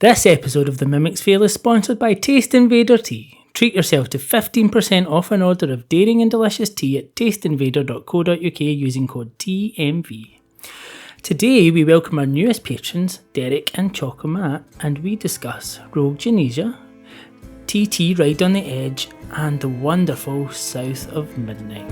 This episode of the Mimics Fail is sponsored by Taste Invader Tea. Treat yourself to 15% off an order of daring and delicious tea at tasteinvader.co.uk using code TMV. Today we welcome our newest patrons, Derek and Chocomat, and we discuss Rogue Genesia, TT Ride on the Edge, and the wonderful South of Midnight.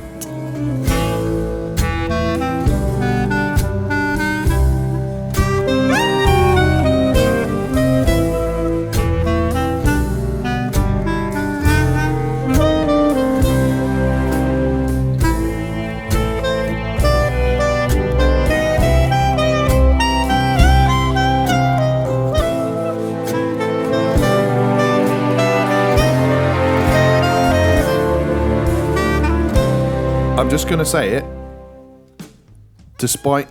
I'm just going to say it, despite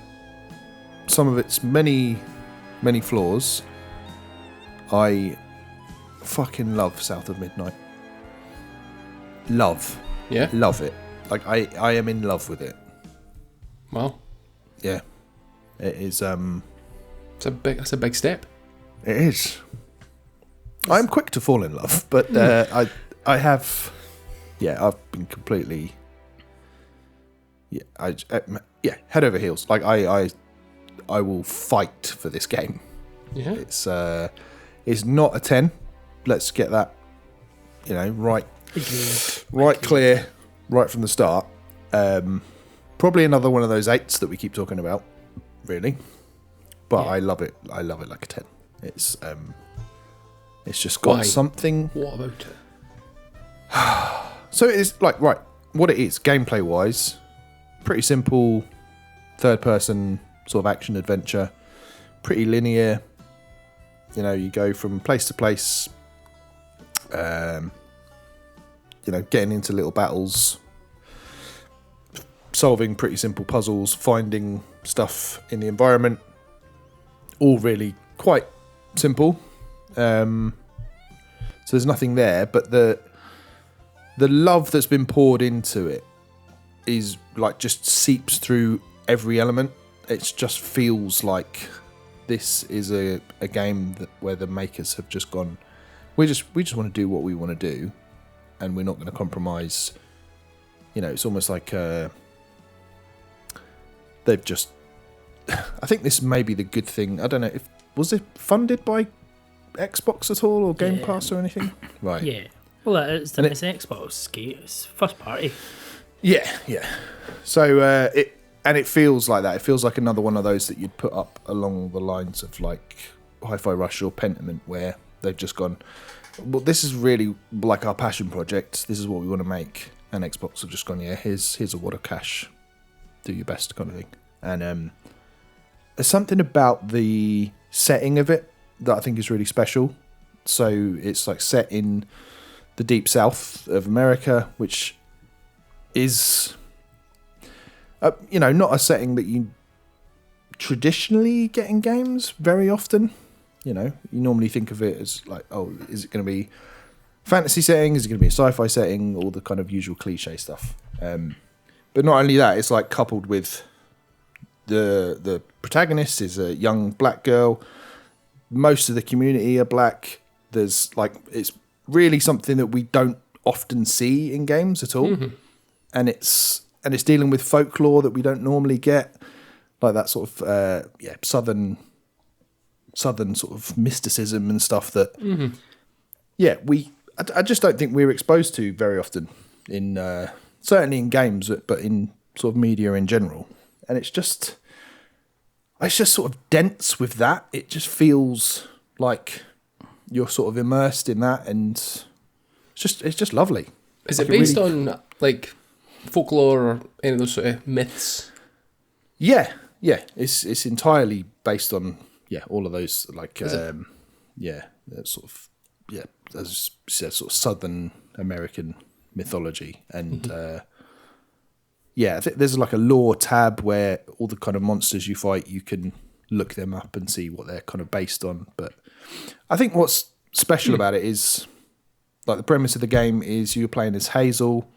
some of its many flaws, I fucking love South of Midnight. Love. Yeah? Love it. Like, I am in love with it. Well, Yeah. It is, that's a big step. it is. I'm quick to fall in love, but I have, I've been completely... head over heels. Like I will fight for this game. Yeah. It's not a 10. Let's get that, right clear, right from the start. Probably another one of those 8s that we keep talking about, really. But I love it. I love it like a 10. It's just got something. What about it? So it is like what it is gameplay wise. Pretty simple, third-person sort of action adventure. Pretty linear. You go from place to place. Getting into little battles, solving pretty simple puzzles, finding stuff in the environment. All really quite simple. So there's nothing there, but the love that's been poured into it is like just seeps through every element. It just feels like this is a game where the makers have just gone, we just want to do what we want to do, and we're not going to compromise. It's almost like they've just. I think this may be the good thing. I don't know, was it funded by Xbox at all or Game Pass or anything? Right. Yeah. Well, it's Xbox. It's first party. Yeah. So it feels like that. It feels like another one of those that you'd put up along the lines of like Hi-Fi Rush or Pentiment, where they've just gone, well, this is really like our passion project. This is what we want to make, and Xbox have just gone, here's a wad of cash, do your best kind of thing. And there's something about the setting of it that I think is really special. So it's like set in the deep south of America, which is, not a setting that you traditionally get in games very often. You normally think of it as like, oh, is it going to be fantasy setting? Is it going to be a sci-fi setting? All the kind of usual cliche stuff. But not only that, it's like coupled with the protagonist is a young black girl. Most of the community are black. There's like, it's really something that we don't often see in games at all. Mm-hmm. And it's dealing with folklore that we don't normally get, like that sort of southern sort of mysticism and stuff that I just don't think we're exposed to very often in certainly in games, but in sort of media in general. And it's just sort of dense with that. It just feels like you're sort of immersed in that, and it's just lovely. Is it based on like folklore or any of those sort of myths? Yeah. It's entirely based on all of those like sort of as you said, sort of Southern American mythology, and there's like a lore tab where all the kind of monsters you fight, you can look them up and see what they're kind of based on. But I think what's special about it is like the premise of the game is you're playing as Hazel,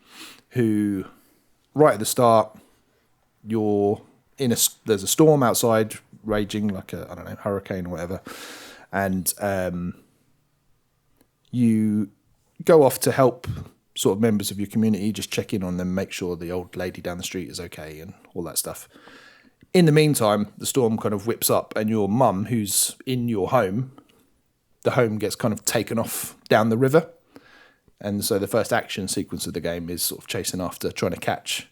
who right at the start you're there's a storm outside raging, like a hurricane or whatever, and you go off to help sort of members of your community, just check in on them, make sure the old lady down the street is okay and all that stuff. In the meantime, the storm kind of whips up, and your mum, who's in your home, the home gets kind of taken off down the river. And so the first action sequence of the game is sort of chasing after, trying to catch,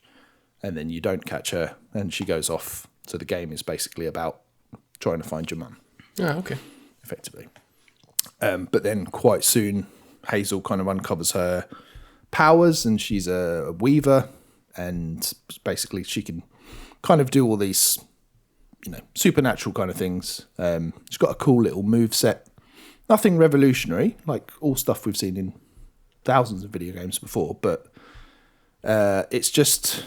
and then you don't catch her, and she goes off. So the game is basically about trying to find your mum. Yeah, okay. Effectively. But then quite soon, Hazel kind of uncovers her powers, and she's a weaver, and basically she can kind of do all these, supernatural kind of things. She's got a cool little move set. Nothing revolutionary, like all stuff we've seen in thousands of video games before, but it just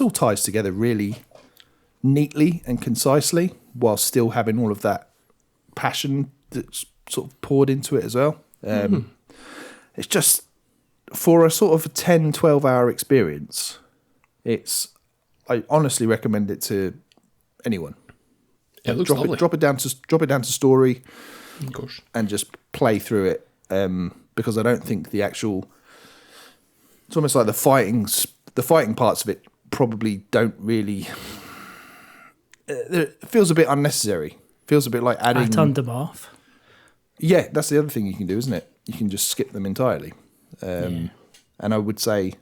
all ties together really neatly and concisely, while still having all of that passion that's sort of poured into it as well. It's just, for a sort of a 10-12 hour experience, I honestly recommend it to anyone. It looks lovely. Drop it down to story, of course, and just play through it. Because I don't think it's almost like the fighting parts of it probably don't really. It feels a bit unnecessary. Feels a bit like adding. I turned them off. Yeah, that's the other thing you can do, isn't it? You can just skip them entirely. And I would say,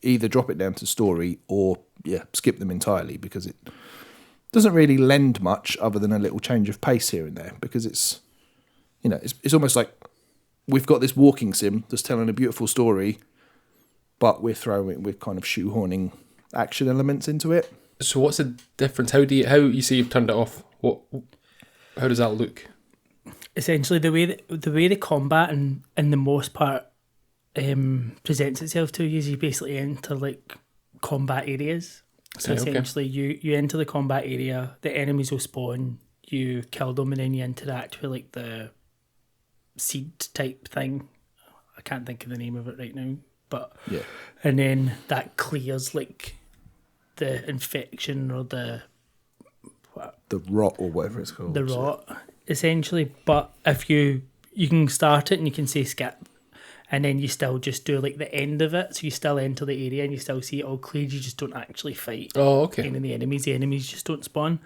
either drop it down to story or skip them entirely, because it doesn't really lend much other than a little change of pace here and there, because it's almost like we've got this walking sim that's telling a beautiful story, but we're kind of shoehorning action elements into it. So what's the difference? How you say you've turned it off? How does that look? Essentially, the way the combat and in the most part presents itself to you is you basically enter like combat areas. So essentially, you enter the combat area, the enemies will spawn, you kill them, and then you interact with like the seed type thing. I can't think of the name of it right now, but and then that clears like the infection or the rot or whatever it's called. The rot, essentially. But if you can start it and you can say skip, and then you still just do like the end of it, so you still enter the area and you still see it all cleared, you just don't actually fight any of the enemies just don't spawn.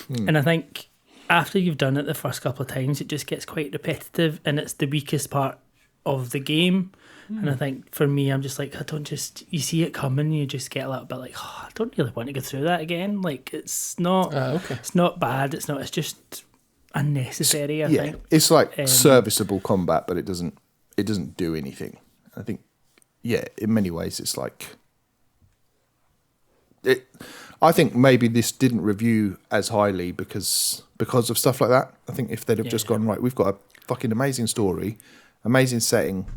And I think after you've done it the first couple of times, it just gets quite repetitive, and it's the weakest part of the game. And I think for me, I'm just like, you see it coming, you just get a little bit like, I don't really want to go through that again. Like, it's not it's not bad, it's just unnecessary, I think. It's like serviceable combat, but it doesn't do anything. I think, in many ways, it's like I think maybe this didn't review as highly because of stuff like that. I think if they'd have just gone, right, we've got a fucking amazing story, amazing setting,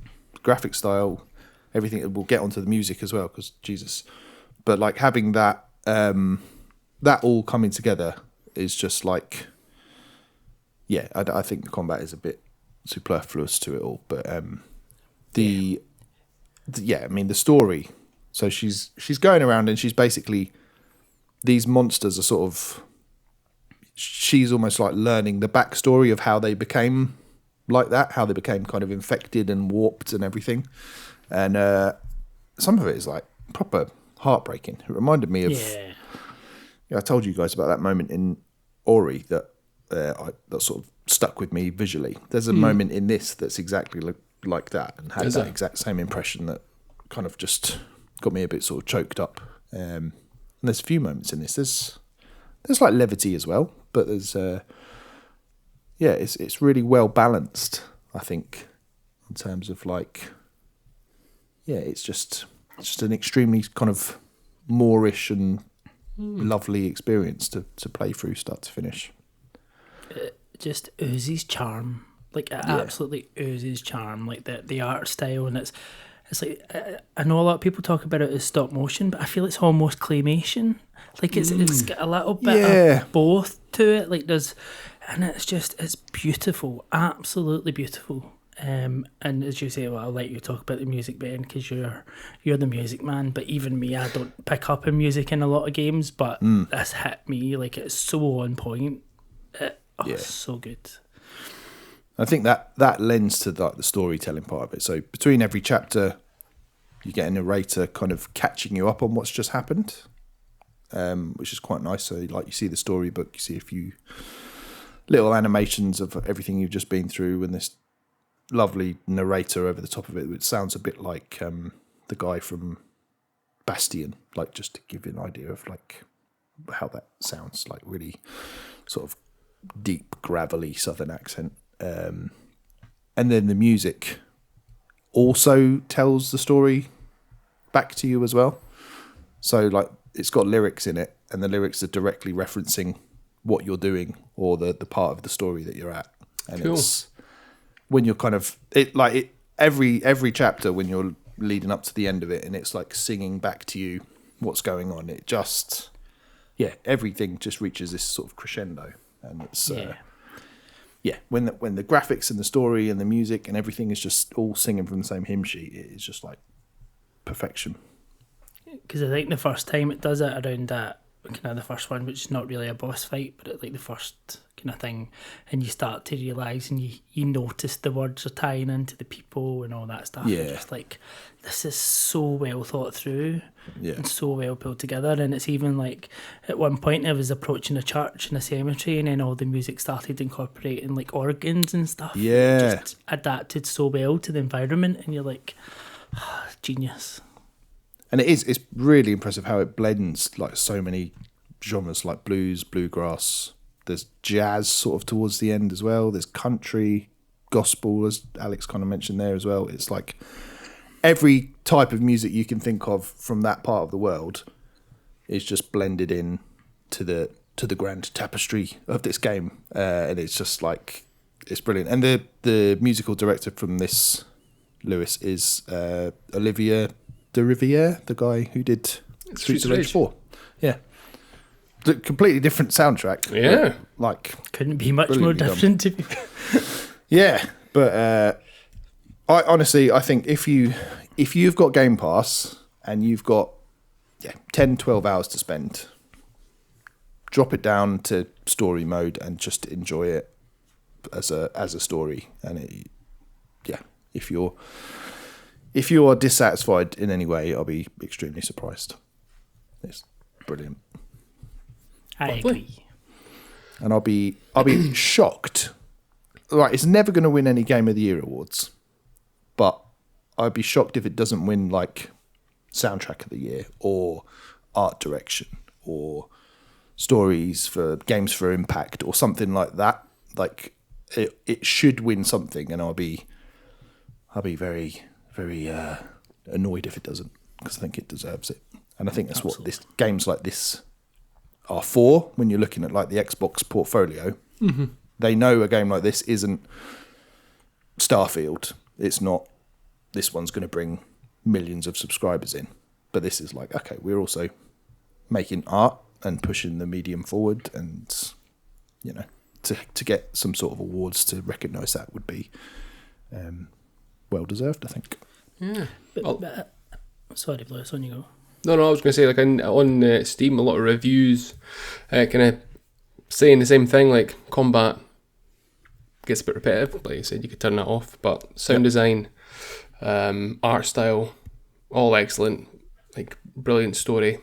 graphic style, everything. We'll get onto the music as well, because Jesus. But like having that all coming together is just like, I think the combat is a bit superfluous to it all. But the story. So she's going around and she's basically, these monsters are sort of, she's almost like learning the backstory of how they became like that, how they became kind of infected and warped and everything. And some of it is like proper heartbreaking. It reminded me of, I told you guys about that moment in Ori that sort of stuck with me visually. There's a moment in this that's exactly like that, and had that exact same impression that kind of just got me a bit sort of choked up. And there's a few moments in this. There's like levity as well, but there's it's really well balanced, I think, in terms of like, it's just an extremely kind of Moorish and lovely experience to play through start to finish. It just oozes charm. Like, it absolutely oozes charm. Like the art style, and it's like, I know a lot of people talk about it as stop motion, but I feel it's almost claymation. Like it's got a little bit of both to it. Like and it's beautiful, absolutely beautiful. And as you say, well, I'll let you talk about the music, Ben, because you're the music man. But even me, I don't pick up on music in a lot of games. But this hit me, like, it's so on point. Oh, Yeah. so good. I think that lends to the storytelling part of it. So between every chapter, you get a narrator kind of catching you up on what's just happened, which is quite nice. So like you see the storybook, you see a few little animations of everything you've just been through, and this lovely narrator over the top of it, which sounds a bit like the guy from Bastion, like just to give you an idea of like how that sounds, like really sort of deep, gravelly Southern accent. And then the music also tells the story back to you as well. So like it's got lyrics in it, and the lyrics are directly referencing what you're doing or the part of the story that you're at. And Cool. it's when you're kind of every chapter when you're leading up to the end of it, and it's like singing back to you what's going on. It just everything just reaches this sort of crescendo, and it's when the graphics and the story and the music and everything is just all singing from the same hymn sheet, it is just like perfection. Because I think the first time it does it around that kind of the first one, which is not really a boss fight, but it's like the first kind of thing, and you start to realise and you notice the words are tying into the people and all that stuff. Yeah. And just like, this is so well thought through and so well pulled together. And it's even like at one point I was approaching a church in a cemetery, and then all the music started incorporating like organs and stuff. Yeah. Just adapted so well to the environment, and you're like, genius. And it's really impressive how it blends like so many genres, like blues, bluegrass. There's jazz sort of towards the end as well. There's country, gospel, as Alex kind of mentioned there as well. It's like every type of music you can think of from that part of the world is just blended in to the grand tapestry of this game, and it's just like it's brilliant. And the musical director from this, Lewis, is Olivier de Riviere, the guy who did Streets of Rage 4. Yeah. The completely different soundtrack. Yeah. Like, Couldn't be much more different to be. yeah. But I think if you've got Game Pass and you've got 10, 12 hours to spend, drop it down to story mode and just enjoy it as a story. And if you are dissatisfied in any way, I'll be extremely surprised. It's brilliant. I agree. And I'll be shocked. Right, it's never going to win any Game of the Year awards, but I'd be shocked if it doesn't win like Soundtrack of the Year or Art Direction or Stories for Games for Impact or something like that. Like it should win something, and I'll be very, very annoyed if it doesn't, because I think it deserves it. And I think that's what this games like this are for. When you're looking at like the Xbox portfolio, they know a game like this isn't Starfield. It's not. This one's going to bring millions of subscribers in, but this is like, okay, we're also making art and pushing the medium forward, and to get some sort of awards to recognise that would be well deserved, I think. Yeah. Sorry, Lewis, on you go. No, I was going to say, like on Steam, a lot of reviews kind of saying the same thing, like combat gets a bit repetitive. Like you said, you could turn that off, but sound design, art style, all excellent, like brilliant story.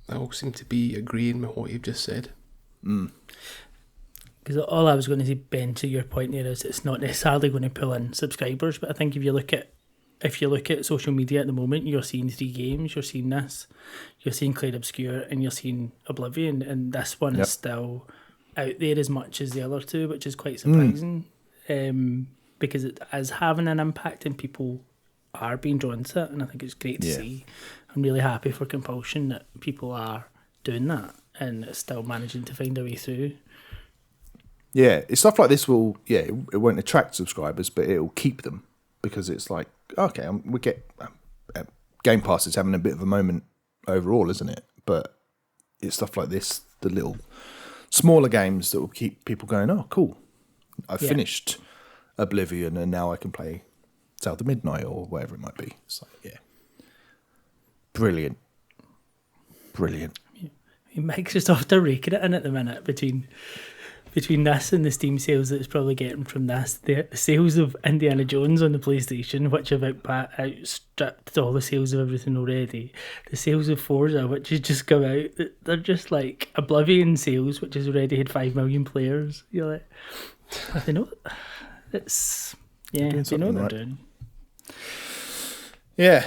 I all seem to be agreeing with what you've just said. Because all I was going to say, Ben, to your point there, is it's not necessarily going to pull in subscribers, but I think if you look at social media at the moment, you're seeing 3 games. You're seeing this, you're seeing Clair, Obscur, and you're seeing Oblivion, and this one is still out there as much as the other two, which is quite surprising, because it is having an impact and people are being drawn to it, and I think it's great to see. I'm really happy for Compulsion that people are doing that and it's still managing to find a way through. Yeah, it's stuff like this will, it won't attract subscribers, but it'll keep them, because it's like, okay, we get Game Pass is having a bit of a moment overall, isn't it? But it's stuff like this, the little smaller games that will keep people going, oh, cool, I finished Oblivion and now I can play South of Midnight or whatever it might be. It's like, brilliant. Brilliant. Microsoft are raking it in at the minute between between this and the Steam sales that it's probably getting from this, the sales of Indiana Jones on the PlayStation, which have outstripped all the sales of everything already. The sales of Forza, which has just come out, they're just like Oblivion sales, which has already had 5 million players. You're like, they know it's they know what they're doing. Yeah.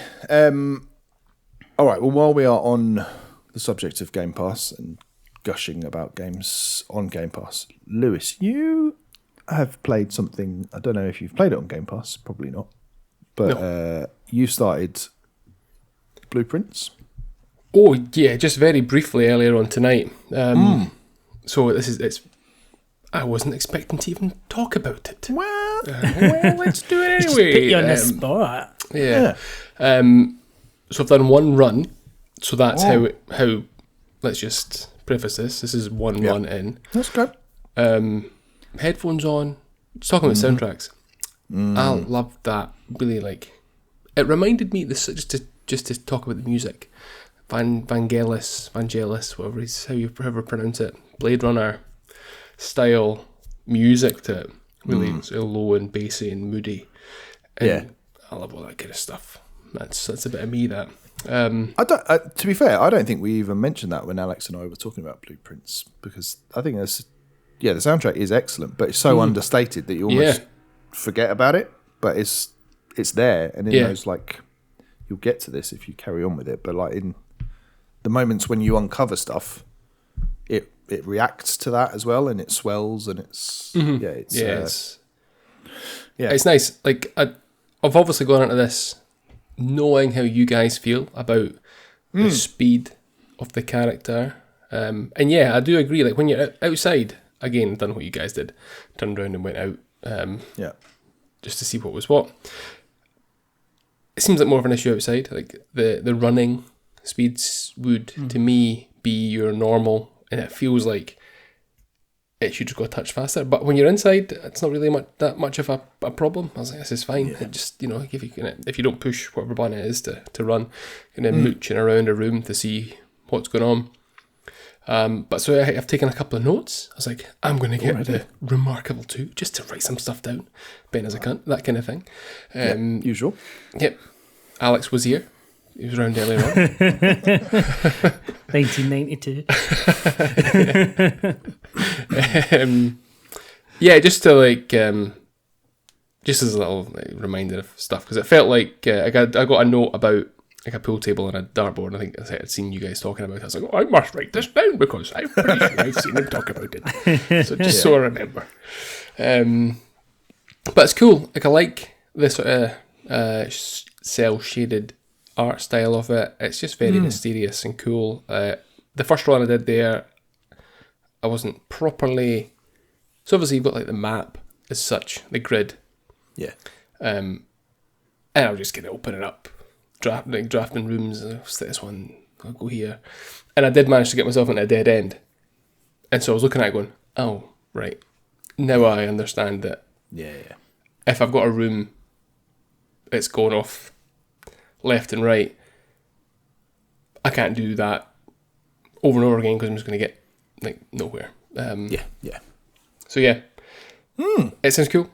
All right. Well, while we are on the subject of Game Pass and gushing about games on Game Pass, Lewis, you have played something. I don't know if you've played it on Game Pass. Probably not. But you started Blueprints. Oh yeah, just very briefly earlier on tonight. So it's. I wasn't expecting to even talk about it. Well, let's do it Just anyway. put you on the spot. Yeah. So I've done one run. So that's how. Let's just preface this. This is one run in. That's good. Headphones on. Just talking about soundtracks. I loved that. Really, like, it reminded me this just to talk about the music. Vangelis, however pronounce it. Blade Runner style music to it. Really sort of low and bassy and moody. And I love all that kind of stuff. That's a bit of me, that. I don't. To be fair, I don't think we even mentioned that when Alex and I were talking about Blueprints, because I think the soundtrack is excellent, but it's so understated that you almost forget about it. But it's there, and it knows, like, you'll get to this if you carry on with it. But like in the moments when you uncover stuff, it reacts to that as well, and it swells, and it's it's nice. Like I've obviously gone into this knowing how you guys feel about the speed of the character, and I do agree. Like when you're outside, again, done what you guys did, turned around and went out, just to see what was what. It seems like more of an issue outside. Like the running speeds would to me be your normal, and it feels like it should just go a touch faster. But when you're inside, it's not really that much of a problem. I was like, this is fine. It just, if you don't push whatever button it is to run, kind of mooching around a room to see what's going on. But so I've taken a couple of notes. I was like, I'm going to get the Remarkable 2 just to write some stuff down. Ben as a cunt, that kind of thing. Usual. Yep. Alex was here. He was around earlier on. 1992. Just to just as a little reminder of stuff, because it felt like I got a note about like a pool table and a dartboard. I think I'd seen you guys talking about it. I was like, I must write this down because I'm pretty sure I've seen him talk about it. So just so I remember. But it's cool. Like I like this sort of cell shaded art style of it. It's just very mysterious and cool. The first one I did there, I wasn't properly. So obviously you've got like the map as such, the grid. Yeah. And I was just gonna open it up, drafting rooms. I'll set this one. I'll go here, and I did manage to get myself into a dead end. And so I was looking at it going, oh right, now I understand that. Yeah. If I've got a room, it's going off left and right. I can't do that over and over again because I'm just going to get like nowhere. So it sounds cool.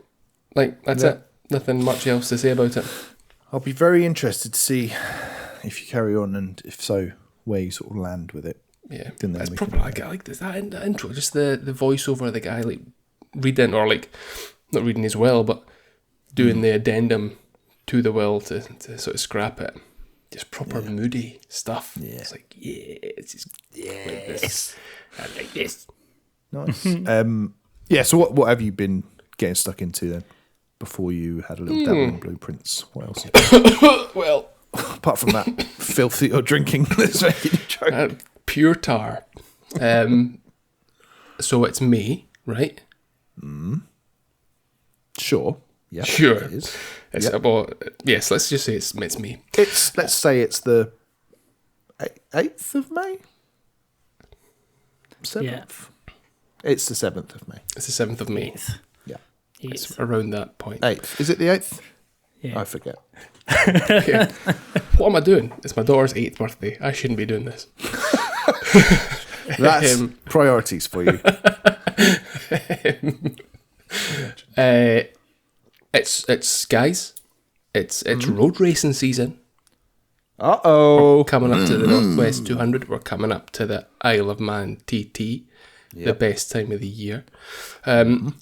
Like that's it. Nothing much else to say about it. I'll be very interested to see if you carry on, and if so, where you sort of land with it. Yeah, that's proper. I like this that intro, just the voiceover of the guy like reading, or like not reading as well, but doing the addendum to the will to sort of scrap it. Just proper moody stuff. Yeah. It's like, yes. I like this. Nice. So what have you been getting stuck into then? Before you had a little dabble in Blueprints, what else? Well, apart from that filth that you're drinking that's making you choke. Pure tar. So it's May, right? Sure. Yeah. Sure. It is. It's yes, let's just say it's me. Let's say it's the 8th of May? 7th? Yeah. It's the 7th of May. It's the 7th of May. Yeah. It's around that point. 8th. Is it the 8th? Yeah. I forget. Yeah. What am I doing? It's my daughter's 8th birthday. I shouldn't be doing this. That's priorities for you. It's guys. It's road racing season. Uh-oh. We're coming up to the Northwest 200. We're coming up to the Isle of Man TT, the best time of the year.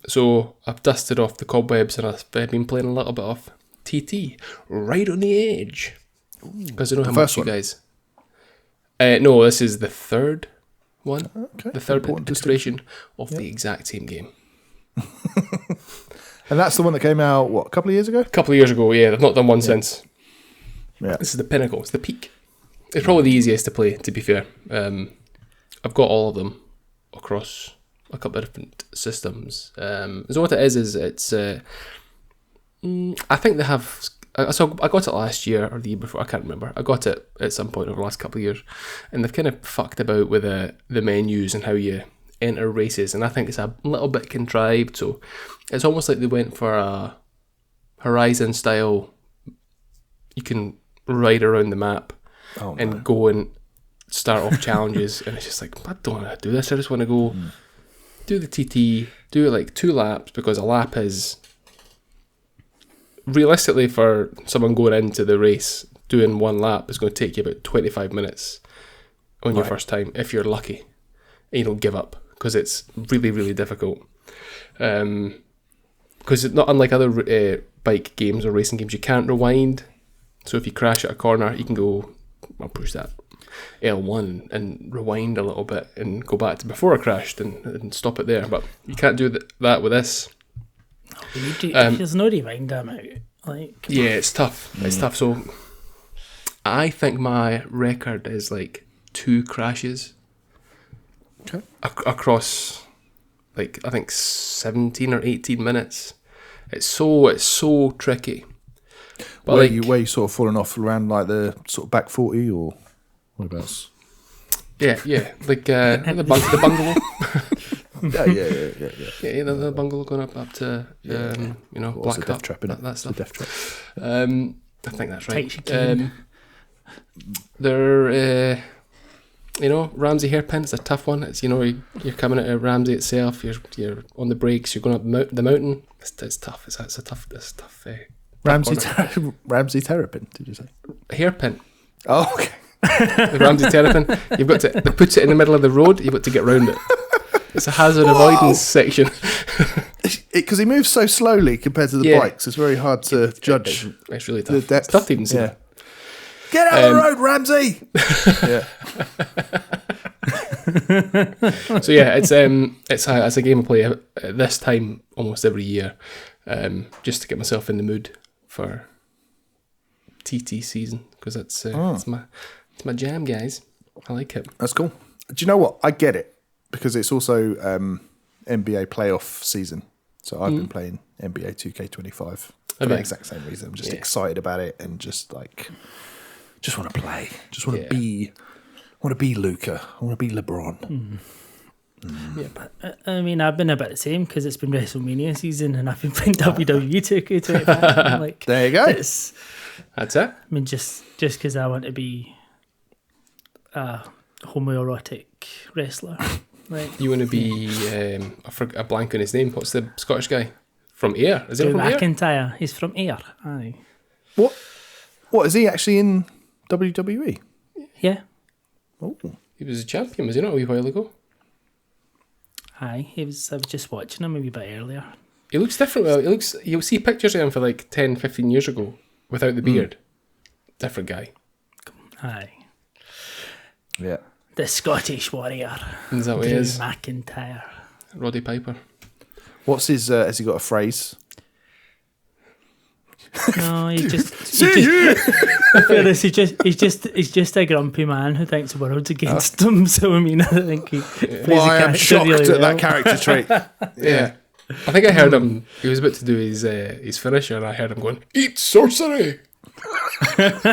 So I've dusted off the cobwebs and I've been playing a little bit of TT, right on the edge. Because I know how much you guys... no, this is the third one. Okay. The third iteration of the exact same game. And that's the one that came out, what, a couple of years ago? A couple of years ago, yeah. They've not done one since. Yeah. This is the pinnacle. It's the peak. It's probably the easiest to play, to be fair. I've got all of them across a couple of different systems. So what it is it's... I think they have... So I got it last year or the year before, I can't remember. I got it at some point over the last couple of years. And they've kind of fucked about with the menus and how you enter races. And I think it's a little bit contrived. So it's almost like they went for a Horizon style. You can ride around the map and go and start off challenges. And it's just like, I don't want to do this. I just want to go do the TT, do it like 2 laps, because a lap is... Realistically, for someone going into the race, doing 1 lap is going to take you about 25 minutes on your first time, if you're lucky. And you don't give up, because it's really, really difficult. Because it's not unlike other bike games or racing games, you can't rewind. So if you crash at a corner, you can go, I'll push that L1 and rewind a little bit and go back to before I crashed and stop it there. But you can't do that with this. There's no rewind amount. Yeah, it's tough. It's tough. So I think my record is like 2 crashes across, like, I think 17 or 18 minutes. It's so tricky. But where you sort of falling off around like the sort of back 40 or whereabouts? Yeah, like the bungalow. Yeah, the bungalow going up to Black Cup. That stuff. Death trap. I think that's right. They're Ramsey hairpin. It's a tough one. It's you're coming at Ramsey itself. You're on the brakes. You're going up the mountain. It's tough. It's a tough. Ramsey Terrapin, did you say? Hairpin. Oh, okay. The Ramsey Terrapin. You've got to. They put it in the middle of the road. You've got to get round it. It's a hazard avoidance section. Because he moves so slowly compared to the bikes, it's very hard to judge. It's really tough. The depth. It's tough to even see. Yeah. Get out of the road, Ramsey! So yeah, it's a game I play at this time almost every year, just to get myself in the mood for TT season, because it's my jam, guys. I like it. That's cool. Do you know what? I get it, because it's also NBA playoff season. So I've been playing NBA 2K25 for the exact same reason. I'm just excited about it and just want to play. Just want to be. I want to be Luka. I want to be LeBron. Yeah, but I mean, I've been about the same, because it's been WrestleMania season and I've been playing WWE 2K25. Like, there you go. That's it. I mean, just because I want to be a homoerotic wrestler. Like, You want to be a blank on his name. What's the Scottish guy from Ayr? Is he from Ayr? McIntyre. He's from Ayr. Aye. What is he actually in WWE? Yeah. Oh, He was a champion, was he not, a wee while ago? Aye. I was just watching him a wee bit earlier. He looks different. Well, you'll see pictures of him for like 10, 15 years ago without the beard. Different guy. Aye. yeah. The Scottish Warrior. Is that what he Drew is? McIntyre. Roddy Piper. What's his? Has he got a phrase? No, he's just. He's just a grumpy man who thinks the world's against him. So I mean, I think he. Well, I am shocked really at that character trait. Yeah. I think I heard him. He was about to do his finisher, and I heard him going, "Eat sorcery." But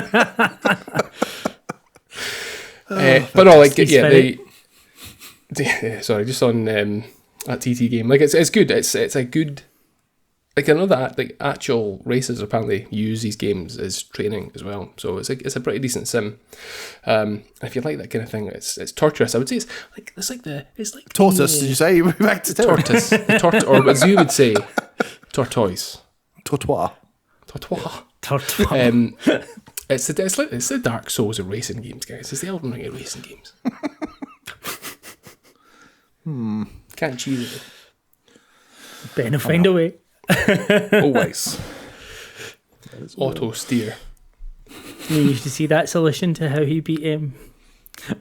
no, like sorry, just on that TT game. Like it's good. It's a good like I know that like actual racers apparently use these games as training as well, so it's a pretty decent sim. If you like that kind of thing, it's torturous. I would say it's like Tortoise, did you say? We're back to tortoise, or as you would say, tortoise, Tortoise. It's the Dark Souls of racing games, guys. It's the Elden Ring of racing games. Can't cheese it. Better find a way. Always. Auto steer. You used to see that solution to how he beat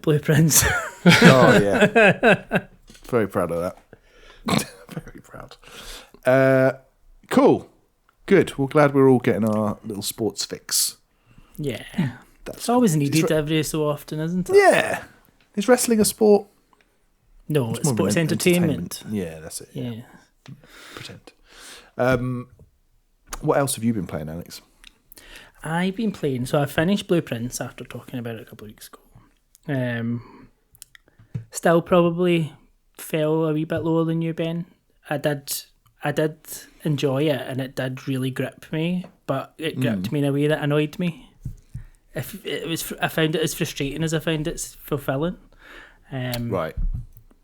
Blueprints. Oh, yeah. Very proud of that. Very proud. Cool. Good. Well, glad we're all getting our little sports fix. Yeah. It's always needed every so often, isn't it? Yeah. Is wrestling a sport? No, it's more of sports an entertainment. Yeah, that's it. Yeah. Pretend. What else have you been playing, Alex? I've been playing, so I finished Blueprints after talking about it a couple of weeks ago. Still probably fell a wee bit lower than you, Ben. I did enjoy it, and it did really grip me, but it gripped me in a way that annoyed me. I found it as frustrating as I found it fulfilling. Right.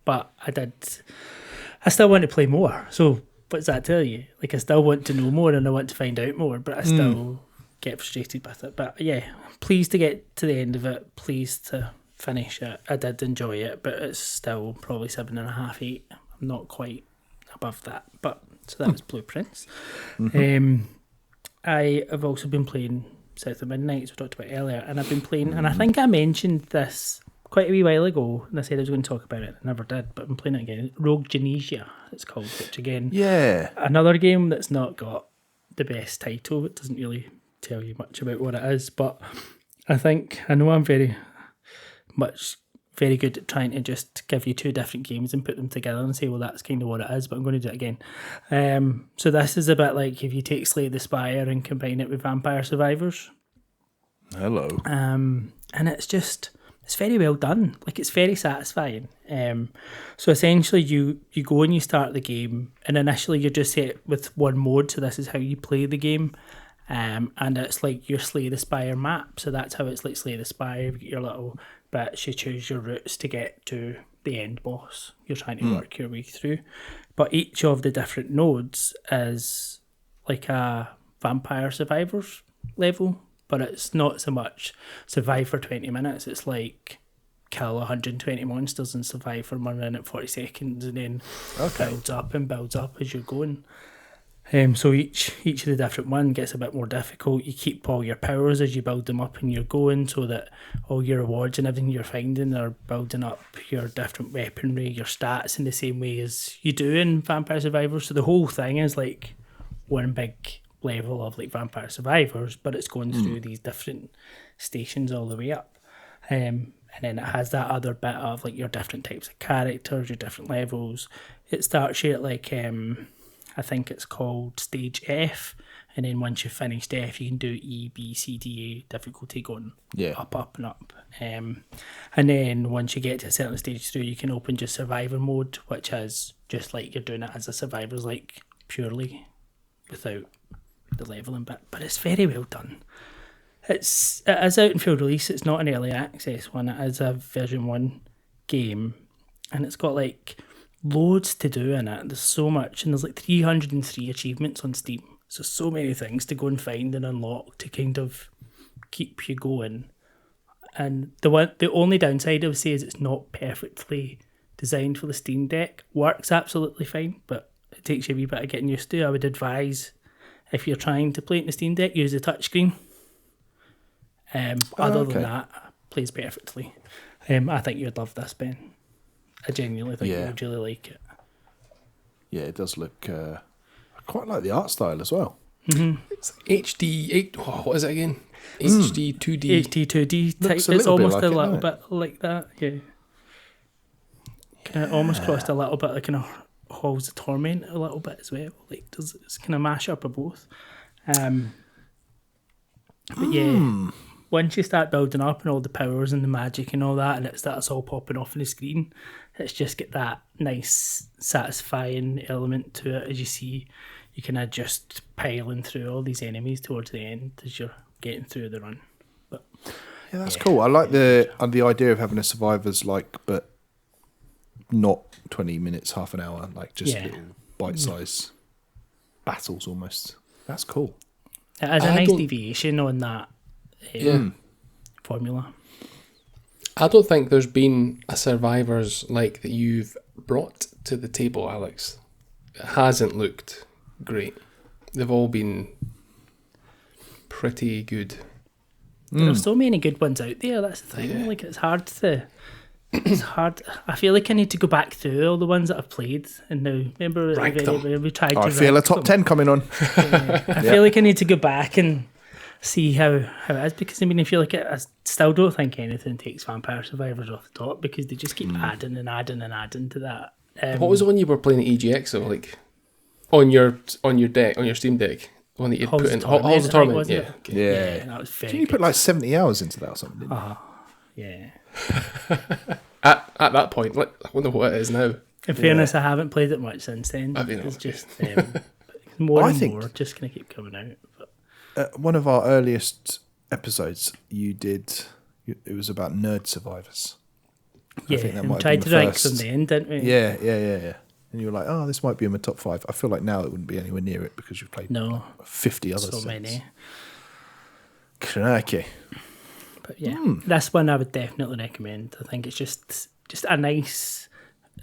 But I still want to play more. So what does that tell you? Like, I still want to know more and I want to find out more, but I still get frustrated with it. But yeah, pleased to get to the end of it. Pleased to finish it. I did enjoy it, but it's still probably 7.5, 8. I'm not quite above that. But so that was Blueprints. I have also been playing South of Midnight, as we talked about earlier, and I've been playing, and I think I mentioned this quite a wee while ago, and I said I was going to talk about it. I never did, but I'm playing it again. Rogue Genesia, it's called, which again, another game that's not got the best title. It doesn't really tell you much about what it is, but I know I'm very good at trying to just give you two different games and put them together and say, well, that's kind of what it is, but I'm going to do it again. So this is a bit like if you take Slay the Spire and combine it with Vampire Survivors. Hello. And it's very well done. Like, it's very satisfying. So essentially you go and you start the game, and initially you're just set with one mode, so this is how you play the game. And it's like your Slay the Spire map, so that's how it's like Slay the Spire. You've got your little bits, you choose your routes to get to the end boss you're trying to work your way through. But each of the different nodes is like a Vampire Survivors level, but it's not so much survive for 20 minutes, it's like kill 120 monsters and survive for 1 minute 40 seconds, and then builds up as you're going. So each of the different one gets a bit more difficult. You keep all your powers as you build them up and you're going, so that all your rewards and everything you're finding are building up your different weaponry, your stats in the same way as you do in Vampire Survivors. So the whole thing is like one big level of like Vampire Survivors, but it's going through these different stations all the way up. And then it has that other bit of like your different types of characters, your different levels. It starts you at like I think it's called stage F, and then once you've finished F, you can do E, B, C, D, A difficulty going up and up. And then once you get to a certain stage through, you can open just survivor mode, which is just like you're doing it as a survivor's, like purely without the leveling bit. But it's very well done. It is out in full release. It's not an early access one. It is a version 1 game, and it's got like loads to do in it. There's so much, and there's like 303 achievements on Steam. So many things to go and find and unlock to kind of keep you going. And the only downside I would say is it's not perfectly designed for the Steam Deck. Works absolutely fine, but it takes you a wee bit of getting used to. I would advise, if you're trying to play it in the Steam Deck, use the touchscreen. Other than that, plays perfectly. I think you'd love this, Ben. I genuinely think you would really like it. Yeah, it does look... I quite like the art style as well. Mm-hmm. It's HD... what is it again? HD 2D. HD 2D type. Looks a It's little bit almost like a it, little doesn't bit like that, yeah. Kind of almost crossed a little bit, like kind of Halls of Torment a little bit as well. Like, it's kind of mash up of both. But yeah, once you start building up and all the powers and the magic and all that, and it starts all popping off on the screen, it's just got that nice satisfying element to it as you see you kind of just piling through all these enemies towards the end as you're getting through the run. But Yeah, that's cool. I like the idea of having a survivors but not 20 minutes, half an hour, like just little bite-sized battles almost. That's cool. It has a nice deviation on that formula. I don't think there's been a survivors like that you've brought to the table, Alex. It hasn't looked great. They've all been pretty good. There's so many good ones out there. That's the thing. Yeah. Like it's hard. I feel like I need to go back through all the ones that I've played and now remember Rank them. we tried to I feel a rank top them. 10 coming on. I feel like I need to go back and see how it is, because I mean I feel like I still don't think anything takes Vampire Survivors off the top, because they just keep adding and adding and adding to that. What was the one you were playing at EGX though? Like on your deck, on your Steam Deck, the one that you Halls put of in Torment, Halls of I think, Torment. wasn't Yeah. it? Okay. Yeah. That was very Didn't you put good. like 70 hours into that or something, didn't you? Yeah. At that point, like, I wonder what it is now. In fairness, I haven't played it much since then. I mean, It's okay. just more I and think- more just going to keep coming out. But One of our earliest episodes, it was about nerd survivors. yeah, think that and might have tried been to the rank first. them then, didn't we? Yeah. And you were like, oh, this might be in my top 5. I feel like now it wouldn't be anywhere near it because you've played No, 50 others. so since. many. Crikey. But yeah, this one I would definitely recommend. I think it's just a nice,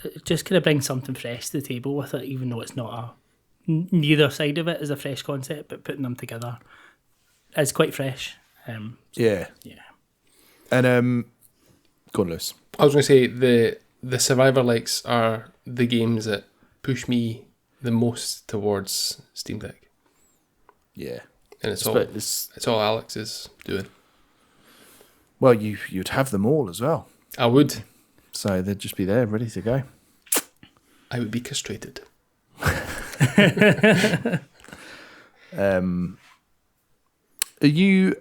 it just kind of brings something fresh to the table with it, even though it's not neither side of it is a fresh concept, but putting them together is quite fresh. Yeah. Yeah. And, go on, Lewis. I was going to say the Survivor likes are the games that push me the most towards Steam Deck, Yeah. and it's It's- all Alex is doing. Well, you'd have them all as well. I would So they'd just be there, ready to go. be castrated. Are you,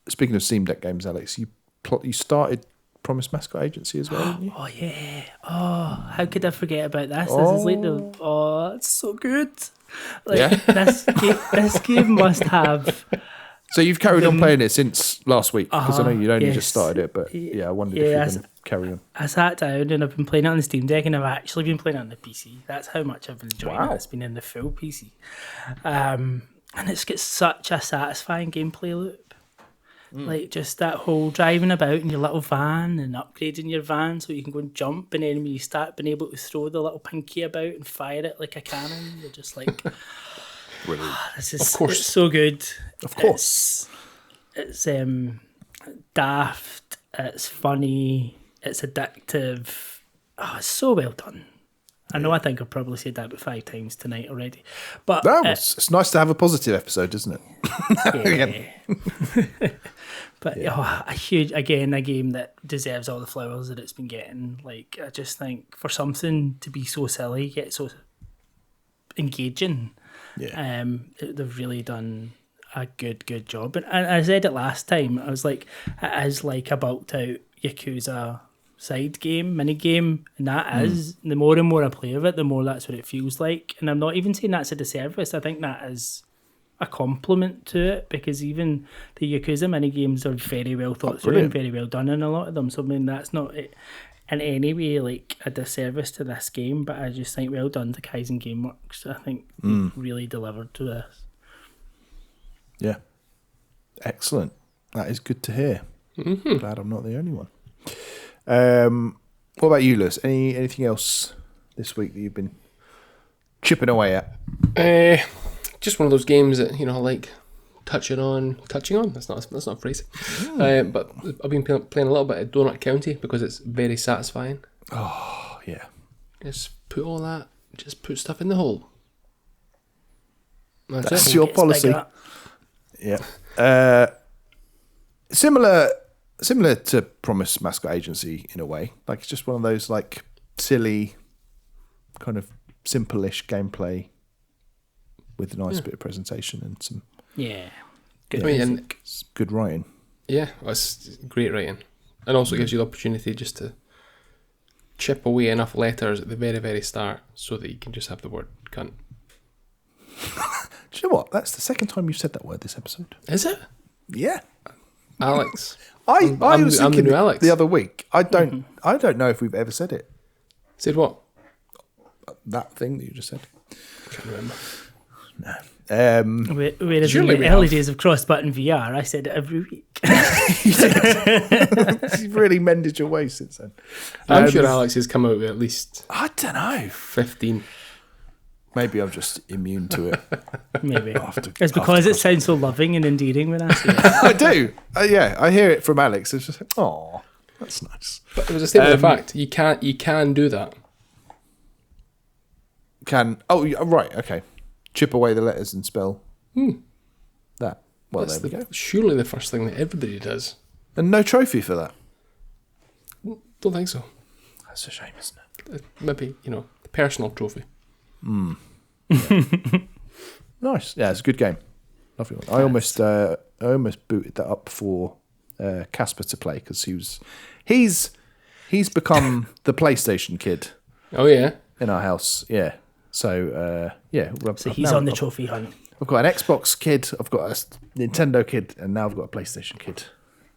speaking of Steam Deck games, Alex, you started Promised Mascot Agency as well, didn't you? Oh yeah. Oh, how could I forget about this? This is like it's so good. Like Yeah. this game must have. So you've carried on playing it since last week, because I know you'd only yes. just started it, but yeah, I wondered if Yeah, you're that's- going to carry on. I sat down and I've been playing it on the Steam Deck, and I've actually been playing it on the PC. That's how much I've been enjoying Wow. it. It's been in the full PC. And it's got such a satisfying gameplay loop. Like just that whole driving about in your little van and upgrading your van so you can go and jump, and then when you start being able to throw the little pinky about and fire it like a cannon, you're just like, Brilliant. this is Of course. it's so good. Of course. It's daft, it's funny, it's addictive. Oh, it's so well done. I know I think I've probably said that about 5 times tonight already. But It's nice to have a positive episode, isn't it? yeah. But a game that deserves all the flowers that it's been getting. Like, I just think for something to be so silly yet so engaging, Yeah. they've really done a good job. And I said it last time, I was like, it is like a bulked out Yakuza side game, mini game, and that is, the more and more I play of it, the more that's what it feels like. And I'm not even saying that's a disservice. I think that is a compliment to it, because even the Yakuza mini games are very well thought through and brilliant. very well done in a lot of them. So I mean, that's not it in any way like a disservice to this game, but I just think well done to Kaizen Gameworks. I think they really delivered to this. Yeah. Excellent. That is good to hear. Mm-hmm. Glad I'm not the only one. What about you, Lewis? Anything else this week that you've been chipping away at? Just one of those games that I like touching on. That's not a phrase. But I've been playing a little bit of Donut County because it's very satisfying. Oh, yeah. Just put stuff in the hole. That's it. your Gets policy. bigger. Yeah. Similar to Promise Mascot Agency in a way. Like, it's just one of those like silly, kind of simple-ish gameplay with a nice bit of presentation and some Yeah. Good. I mean, and good writing. yeah, it's great writing, and also gives you the opportunity just to chip away enough letters at the very, very start so that you can just have the word cunt. Do you know what? That's the second time you've said that word this episode. Is it? Yeah. Alex. I was I'm the thinking new Alex. the other week. I don't know if we've ever said it. Said what? That thing that you just said. Can't remember. No. Whereas Surely in we the early have. days of cross-button VR, I said it every week. You've really mended your ways since then. I'm sure Alex has come out with at least I don't know. 15. Maybe I'm just immune to it. Maybe. After- It's because after it sounds so loving and endearing when I say it. I do. Yeah, I hear it from Alex. It's just like, oh, that's nice. But it was a statement of fact. You can do that. Right, okay. Chip away the letters and spell that. Well, That's there we go. surely the first thing that everybody does. And no trophy for that. Don't think so. That's a shame, isn't it? Maybe, the personal trophy. Nice. Yeah, it's a good game. Lovely one. I almost booted that up for Casper to play because he's become the PlayStation kid Oh, yeah? in our house. Yeah. So So he's on the trophy hunt. I've got an Xbox kid, I've got a Nintendo kid, and now I've got a PlayStation kid.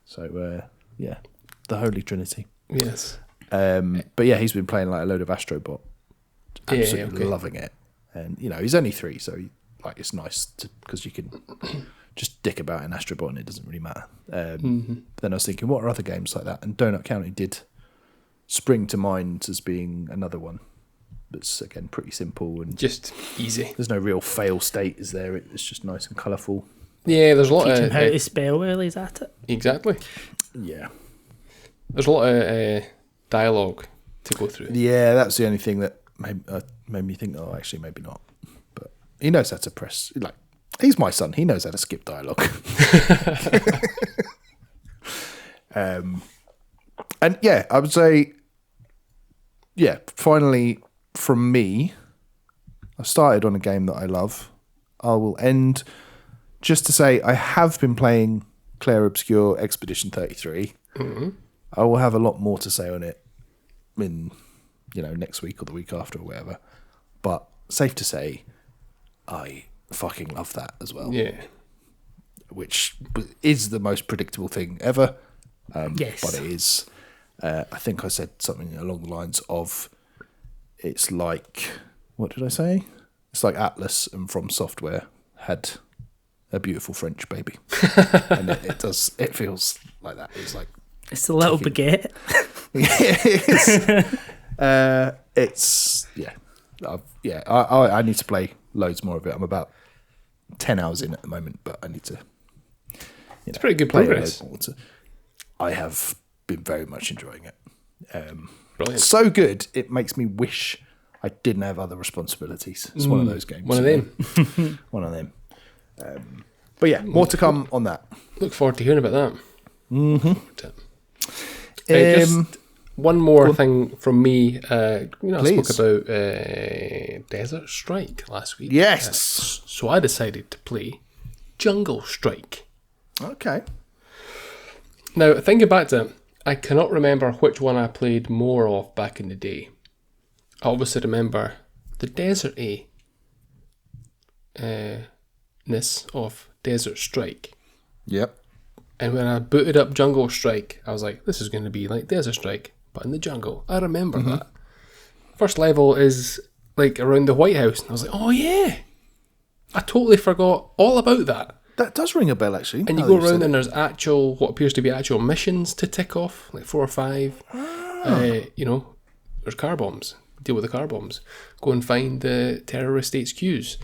So the Holy Trinity. Yes. But yeah, he's been playing like a load of Astrobot, absolutely okay. loving it. And he's only 3, so it's nice because you can just dick about in Astrobot and it doesn't really matter. Then I was thinking, what are other games like that? And Donut County did spring to mind as being another one. That's again pretty simple and Just easy. there's no real fail state, is there? It's just nice and colourful. Yeah, there's a lot Teach him of... how to spell while he's at it. Exactly. Yeah. There's a lot of dialogue to go through. Yeah, that's the only thing that made me think, oh, actually, maybe not. But he knows how to press. Like, he's my son. He knows how to skip dialogue. And yeah, I would say, yeah, finally, from me, I've started on a game that I love. I will end just to say I have been playing Clair Obscur Expedition 33. Mm-hmm. I will have a lot more to say on it in, next week or the week after or whatever. But safe to say, I fucking love that as well. Yeah. Which is the most predictable thing ever. Yes. But it is, I think I said something along the lines of, it's like, what did I say? It's like Atlas and From Software had a beautiful French baby. And it feels like that. It's like, It's a little baguette. I need to play loads more of it. I'm about 10 hours in at the moment, but I need to. It's pretty good play it progress. a load more I have been very much enjoying it. Brilliant. So good, it makes me wish I didn't have other responsibilities. It's one of those games. One of them. One of them. But yeah, more to come on that. Look forward to hearing about that. Mm-hmm. Just one more thing from me. I Please. spoke about Desert Strike last week. Yes. So I decided to play Jungle Strike. Okay. Now, thinking back to it, I cannot remember which one I played more of back in the day. I obviously remember the desert-y ness of Desert Strike. Yep. And when I booted up Jungle Strike, I was like, this is going to be like Desert Strike, but in the jungle. I remember that. First level is like around the White House, and I was like, oh yeah! I totally forgot all about that. That does ring a bell, actually. And you go around and there's what appears to be actual missions to tick off, like 4 or 5. There's car bombs. Deal with the car bombs. Go and find the terrorist HQs.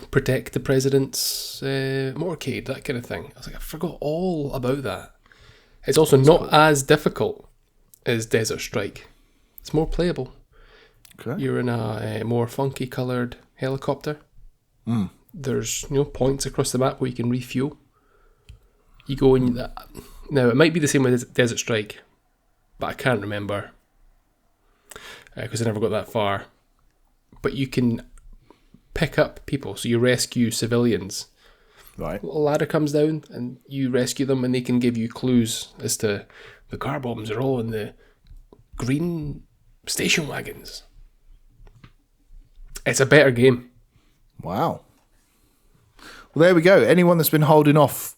Protect the president's motorcade, that kind of thing. I was like, I forgot all about that. It's also not as difficult as Desert Strike. It's more playable. Okay. You're in a more funky coloured helicopter. There's points across the map where you can refuel. You go in now it might be the same with Desert Strike, but I can't remember because I never got that far. But you can pick up people, so you rescue civilians. Right. A ladder comes down and you rescue them, and they can give you clues as to the car bombs are all in the green station wagons. It's a better game. Wow. Well, there we go. Anyone that's been holding off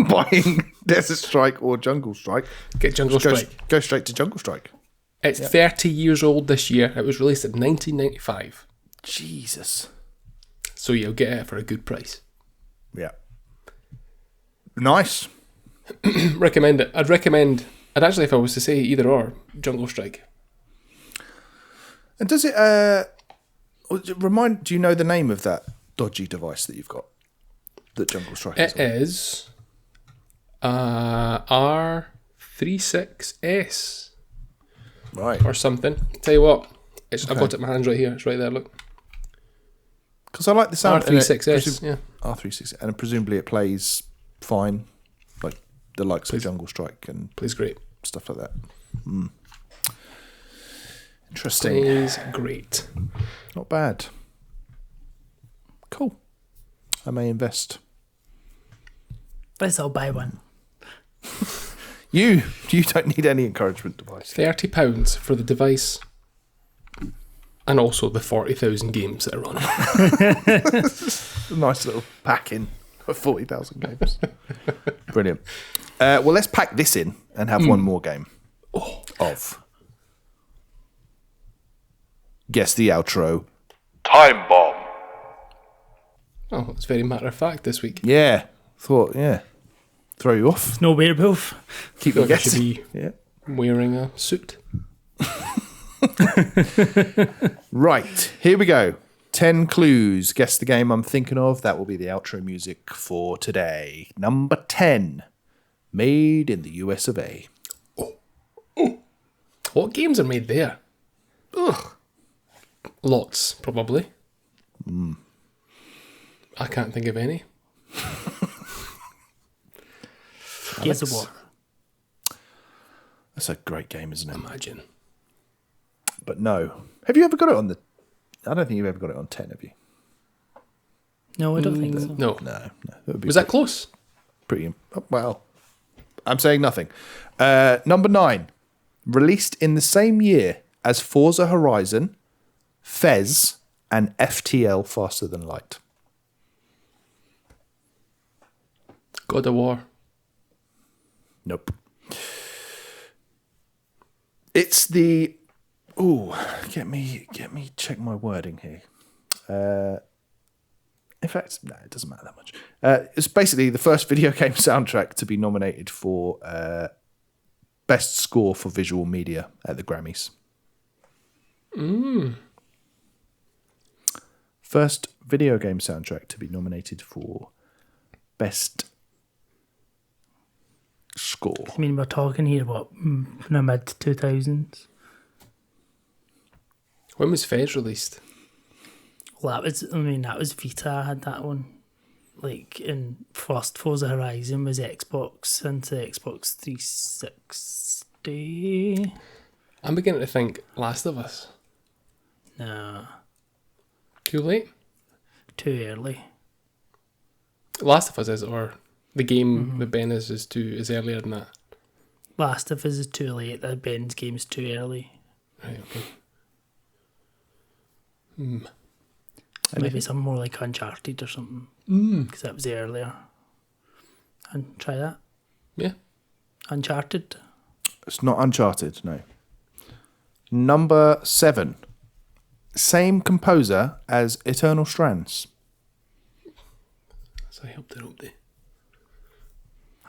buying Desert Strike or Jungle Strike, Get Jungle Strike. Go straight to Jungle Strike. It's 30 years old this year. It was released in 1995. Jesus. So you'll get it for a good price. Yeah. Nice. Recommend it. I'd actually, if I was to say either or, Jungle Strike. And does it do you know the name of that dodgy device that you've got? That Jungle Strike is It is R36S right. or something. Tell you what, I've got it in my hands right here. It's right there, look. Because I like the sound. R36S, yeah. R36, and presumably it plays fine, like the likes of Jungle Strike and Plays great. stuff like that. Interesting. Plays great. Not bad. Cool. I may invest. Let's all buy one. You don't need any encouragement device. £30 for the device, and also the 40,000 games that are on it. A nice little pack in of 40,000 games. Brilliant. Well, let's pack this in and have one more game of Guess the Outro. Time Bomb. Oh, it's very matter of fact this week. Yeah. Throw you off. No werewolf. Keep Feel you like I should guessing. be Yeah. wearing a suit. Right, here we go. 10 clues. Guess the game I'm thinking of. That will be the outro music for today. Number 10. Made in the US of A. What games are made there? Ugh. Lots, probably. I can't think of any. Gears of War. That's a great game, isn't it? Imagine. But no. Have you ever got it on the... I don't think you've ever got it on 10, have you? No, I don't think so. No. No. That would be Was that close? pretty... Well, I'm saying nothing. Number 9. Released in the same year as Forza Horizon, Fez, and FTL Faster Than Light. God of War. Nope. It's the... Ooh, get me check my wording here. In fact, no, it doesn't matter that much. It's basically the first video game soundtrack to be nominated for Best Score for Visual Media at the Grammys. First video game soundtrack to be nominated for Best Score. I mean, we're talking here about the mid 2000s. When was Fez released? Well, that was Vita. I had that one. Like, in first Forza Horizon was Xbox into Xbox 360. I'm beginning to think Last of Us. No, Too late? too early. Last of Us is, or the game that Ben is earlier than that. Last of Us is too late. The Ben's game's too early. Right, okay. Maybe something more like Uncharted or something. Because that was earlier. And try that. Yeah. Uncharted. It's not Uncharted, no. Number 7. Same composer as Eternal Strands. So I helped it up there.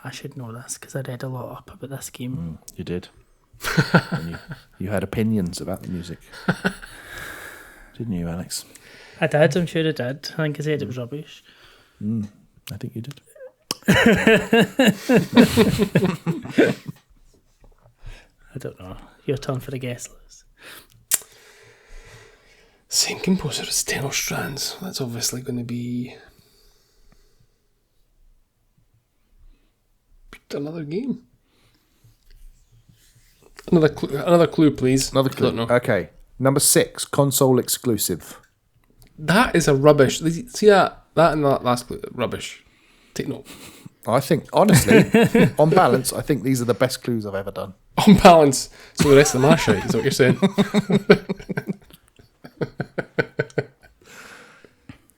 I should know this because I read a lot up about this game. You did. And you had opinions about the music. Didn't you, Alex? I did, I'm sure I did. I think I said it was rubbish. I think you did. I don't know. Your turn for the guest list. Same composer as Eternal Strands. That's obviously going to be another game. Another clue, please. Another I clue. don't know. Okay. Number 6, console exclusive. That is a rubbish. See that and that last clue, rubbish. Take note. I think, honestly, on balance, I think these are the best clues I've ever done. On balance, so the rest of them are shite, is what you're saying.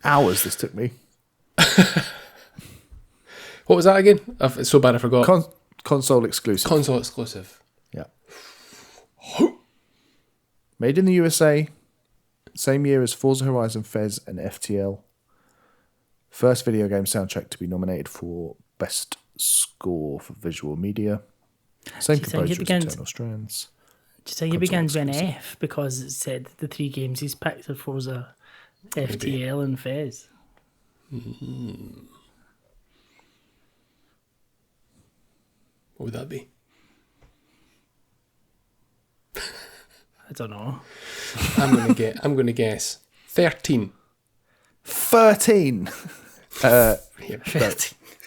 Hours this took me. What was that again? It's so bad I forgot. Console exclusive. Console exclusive. Yeah. Made in the USA. Same year as Forza Horizon, Fez, and FTL. First video game soundtrack to be nominated for Best Score for Visual Media. Same composer as Eternal Strands. Do you think it begins with an F because it said the 3 games he's picked are Forza, FTL, and Fez? Mm-hmm. What would that be? I don't know. I'm gonna guess 13. 13. 13.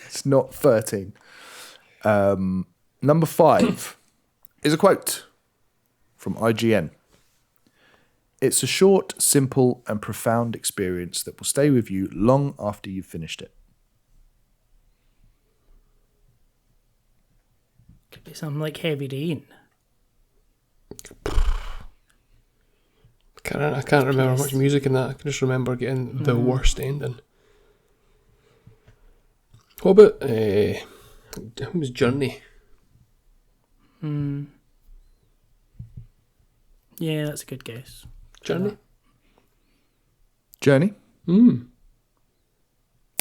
It's not 13. Number 5 is a quote from IGN. It's a short, simple, and profound experience that will stay with you long after you've finished it. Could be something like Heavy Rain. I can't remember much music in that. I can just remember getting the worst ending. What about it was Journey? Yeah, that's a good guess. Journey? Journey?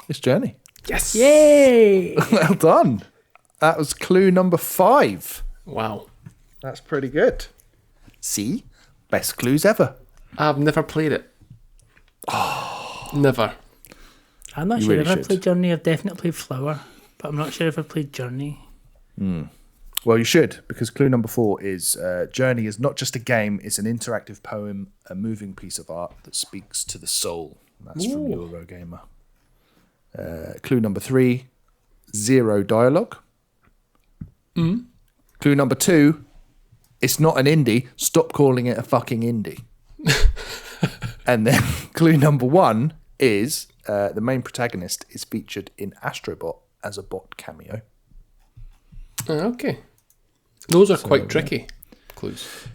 It's Journey. Yes! Yay! Well done. That was clue number 5. Wow. That's pretty good. See? Best clues ever. I've never played it. Never. I'm not You sure really if I should. played Journey. I've definitely played Flower, but I'm not sure if I played Journey. Well, you should, because clue number 4 is Journey is not just a game, it's an interactive poem, a moving piece of art that speaks to the soul. That's from Eurogamer. Clue number 3, 0 dialogue. Clue number 2, it's not an indie, stop calling it a fucking indie. And then clue number 1 is the main protagonist is featured in Astrobot as a bot cameo. Okay. Those are quite tricky clues.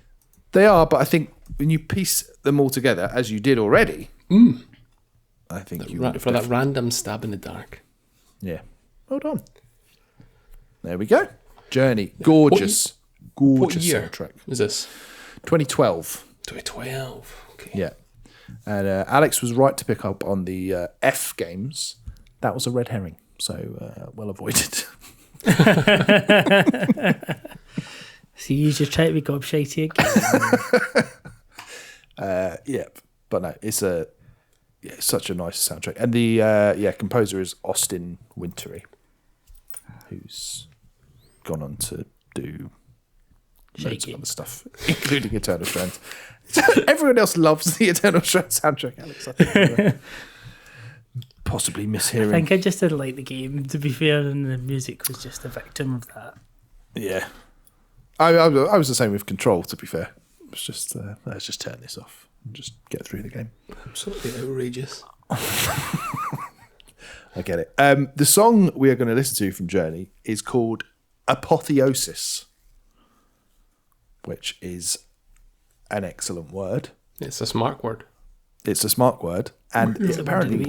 They are, but I think when you piece them all together, as you did already, I think you would have For that random stab in the dark. Yeah. Well done. There we go. Journey. Gorgeous. What Gorgeous year soundtrack. was this? 2012. 2012. Okay. Yeah. And Alex was right to pick up on the F games. That was a red herring. So well avoided. So you just try to be gobshite again. Yep. But no, it's such a nice soundtrack. And the composer is Austin Wintory, who's gone on to do loads of other stuff, including Eternal Strands. Everyone else loves the Eternal Strands soundtrack, Alex. I think possibly I mishearing. think I just didn't like the game, to be fair, and the music was just a victim of that. Yeah. I was the same with Control, to be fair. It's just, let's just turn this off and just get through the game. Absolutely outrageous. I get it. The song we are going to listen to from Journey is called Apotheosis, which is an excellent word. It's a smart word. It's a smart word, and it's apparently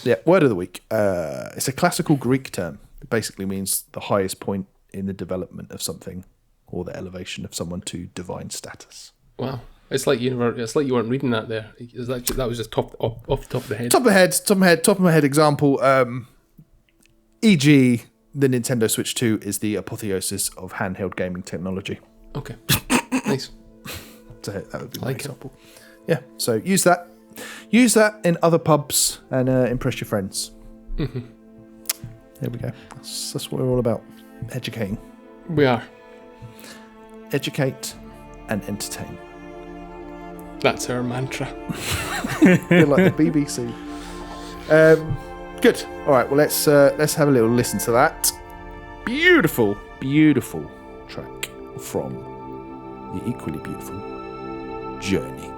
Yeah. word of the week. It's a classical Greek term. It basically means the highest point in the development of something, or the elevation of someone to divine status. Wow. It's like you weren't reading that there. That was just off the top of the head. Top of my head example. E.g., the Nintendo Switch 2 is the apotheosis of handheld gaming technology. Okay. Nice. So that would be my Like it. example. Yeah. So use that in other pubs and impress your friends. Mm-hmm. There we go. That's what we're all about. Educating. We are. Educate and entertain. That's our mantra. Feel like the BBC. Good. All right. Well, let's have a little listen to that beautiful, beautiful track from the equally beautiful Journey.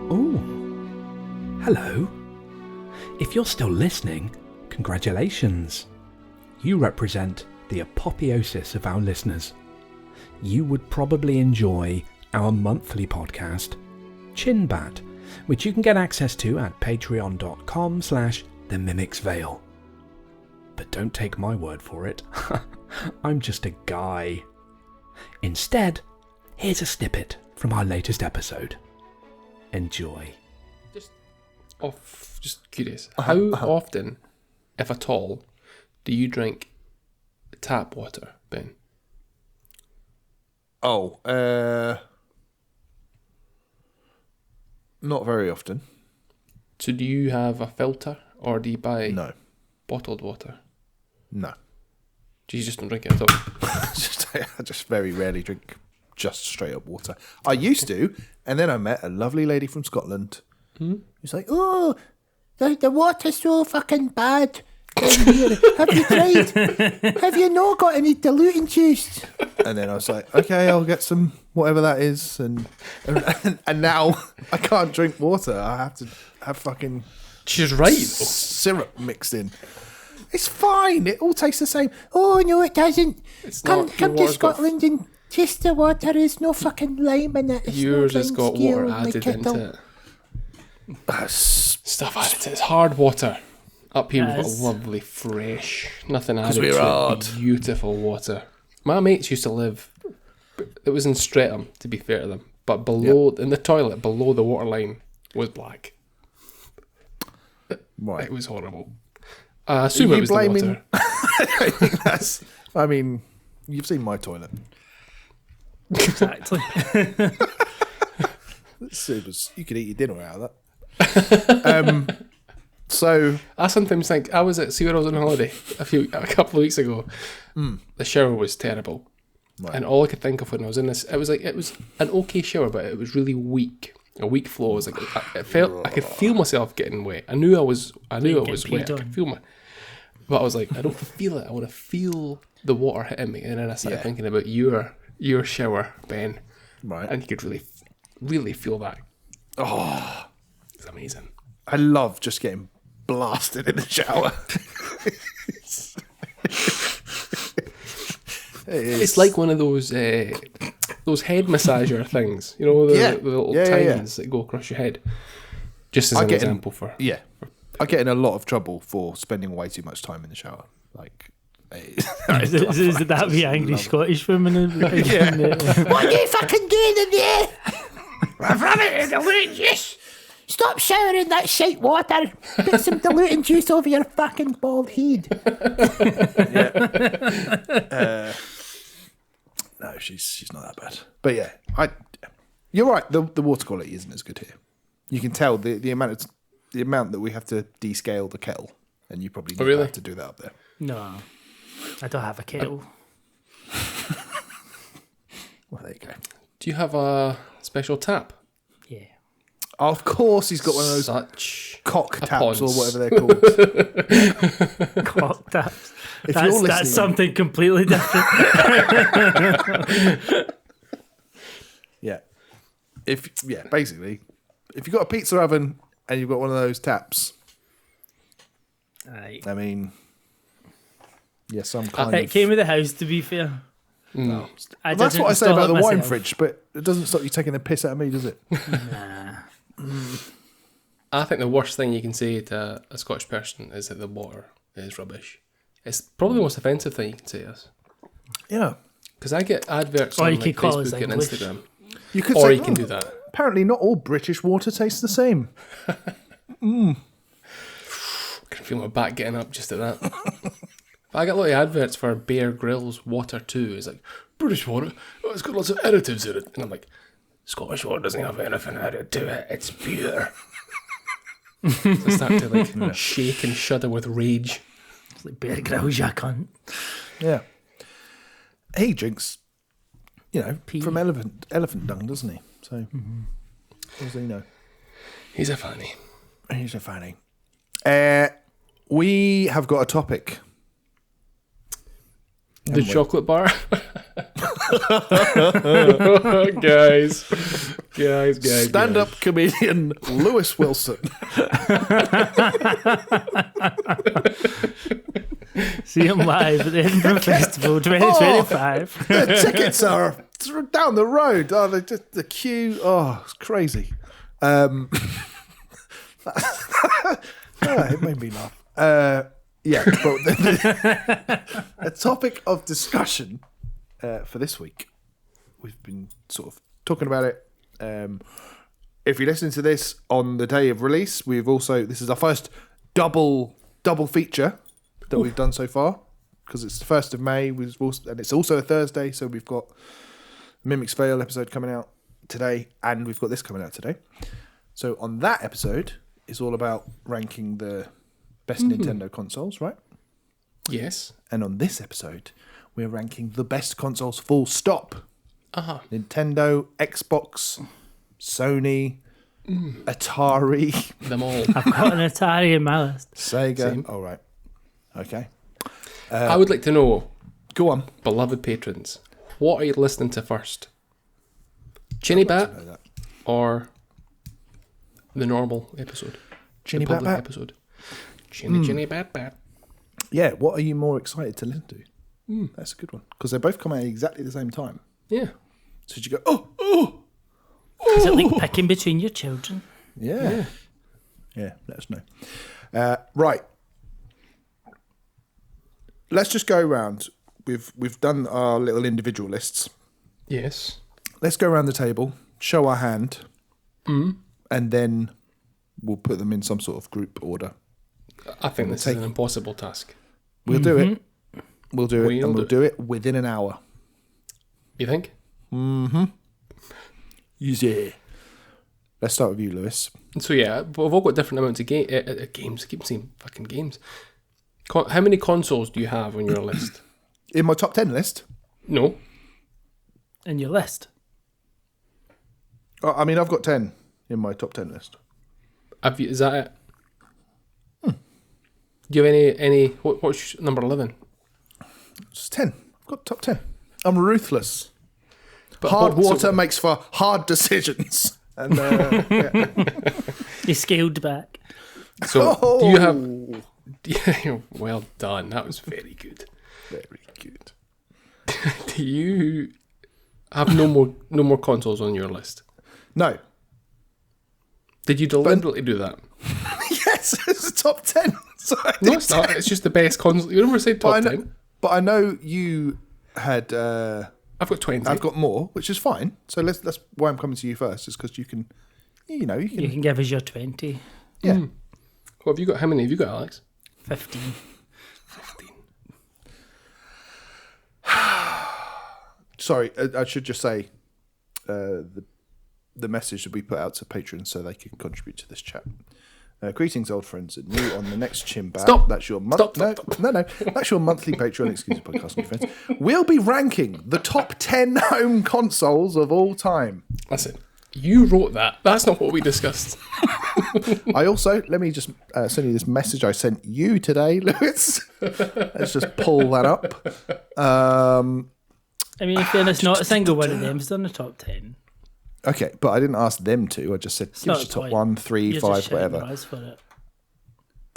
Oh, hello. If you're still listening, congratulations. You represent the apotheosis of our listeners. You would probably enjoy our monthly podcast, Chinbat, which you can get access to at patreon.com/themimicsvale. But don't take my word for it. I'm just a guy. Instead, here's a snippet from our latest episode. Enjoy. Just curious. How often, if at all, do you drink tap water, Ben? Oh, not very often. So do you have a filter, or do you buy No. bottled water? No. Do you just don't drink it at all? I just very rarely drink just straight up water. I used to, and then I met a lovely lady from Scotland. Who's like, oh, the water's so fucking bad down here. Have you tried? Have you not got any diluting juice? And then I was like, okay, I'll get some whatever that is. And now I can't drink water. I have to have fucking She's right, though. syrup mixed in. It's fine. It all tastes the same. Oh, no, it doesn't. It's Come not. Your to water's Scotland and taste the water. There's no fucking lime in it. It's Yours no has lime got scale water in my added kettle. into it. Stuff added to it. It's hard water. Up here we've got Yes. lovely, fresh, nothing added we're to hard. it. Beautiful water. My mates used to live. It was in Streatham, to be fair to them, but below in the toilet, below the water line, was black. Right. It was horrible. I assume you it was the blaming- water. I think that's. I mean, you've seen my toilet. Exactly. You could eat your dinner out of that. So I sometimes think I was where I was on holiday a couple of weeks ago. The shower was terrible, Right. and all I could think of when I was in this, it was an okay shower, but it was really weak. A weak flow. It was like I could feel myself getting wet. I knew it was wet. I could feel but I was like, I don't feel it. I want to feel the water hitting me. And then I started thinking about your shower, Ben, right. and you could really, really feel that. Oh, it's amazing. I love just getting blasted in the shower. It's like one of those head massager things, you know, the little tines that go across your head. Just as an example I get in a lot of trouble for spending way too much time in the shower. Like, Is that the angry Scottish woman? What are you fucking doing in there? I've run it in diluting juice. Stop showering that shite water. Put some diluting juice over your fucking bald head. No, she's not that bad. But yeah, you're right. The water quality isn't as good here. You can tell the amount that we have to descale the kettle, and you probably don't have to do that up there. No, I don't have a kettle. Well, there you go. Do you have a special tap? Yeah. Of course, he's got one of those Such cock a taps or ponce. whatever they're called. Cock taps. If you're listening, That's something completely different. basically, if you've got a pizza oven and you've got one of those taps, Aye. I mean, some kind It of. came with the house, to be fair. No. That's what I say about the wine fridge, but it doesn't stop you taking a piss out of me, does it? Nah. I think the worst thing you can say to a Scottish person is that the water is rubbish. It's probably the most offensive thing you can say to us. Yeah. Because I get adverts Or on you could call us Facebook and English. Instagram. You could Or say, you can do that. Apparently, not all British water tastes the same. I can feel my back getting up just at that. I get a lot of adverts for Bear Grylls Water 2. It's like, British water, it's got lots of additives in it. And I'm like, Scottish water doesn't have anything added to it. It's pure. So I start to shake and shudder with rage. It's like Bear Grylls, you cunt. Yeah. He drinks, Pee. from elephant dung, doesn't he? So, what does he know? He's a fanny. He's a fanny. We have got a topic. The chocolate bar. guys. Stand-up comedian Lewis Wilson. See him live at the Edinburgh Festival 2025. The tickets are down the road. Oh, the queue. Oh, it's crazy. It made me laugh. Yeah, but a topic of discussion for this week. We've been sort of talking about it. If you listen to this on the day of release, this is our first double feature that we've done so far, because it's the 1st of May, and it's also a Thursday, so we've got Mimics Fail episode coming out today, and we've got this coming out today. So on that episode, it's all about ranking the best Nintendo consoles, right? Yes. And on this episode, we're ranking the best consoles full stop. Nintendo, Xbox, Sony, Atari. Them all. I've got an Atari in my list. Sega. Same. All right. Okay. I would like to know, Go on. beloved patrons, what are you listening to first? Chinny Bat or the normal episode? Chinny the Bat public Bat? Episode. Chinny Bat Bat. Yeah, what are you more excited to listen to? That's a good one. Because they both come out at exactly the same time. Yeah. So did you go, oh! Is it like picking between your children? Yeah, let us know. Right. Let's just go around. We've done our little individual lists. Yes. Let's go around the table, show our hand, and then we'll put them in some sort of group order. I think this is an impossible task. We'll do it. We'll do it, We'll and we'll do do it within an hour. You think? Yeah. Let's start with you, Lewis. So yeah, we've all got different amounts of games. I keep saying fucking games. How many consoles do you have on your list? In my top 10 list, No. In your list? I mean, I've got 10 in my top 10 list. Is that it? Do you have any? What's number 11? It's 10. I've got top 10. I'm ruthless. But Hard water makes for hard decisions. And You scaled back. So do you have? Yeah, well done. That was very good. Very good. Do you have no more consoles on your list? No. Did you deliberately do that? Yes, it's a top 10. So No, it's not. It's just the best console. You never said top 10. But I know you had. I've got 20. I've got more, which is fine. So that's why I'm coming to you first, is because you can. You can give us your 20. Yeah. What have you got? How many have you got, Alex? 15. Sorry, I should just say the message that we put out to patrons so they can contribute to this chat. Greetings, old friends, and new on the next Chimbat. Stop. That's your Stop. No. That's your monthly Patreon exclusive podcast, my friends. We'll be ranking the top 10 home consoles of all time. Listen, you wrote that. That's not what we discussed. I also, let me just send you this message I sent you today, Lewis. Let's just pull that up. I mean, in fairness, not a single one of them's done the top 10. Okay, but I didn't ask them to. I just said, give us your top 1, 3, You're 5, just shouting whatever. at us for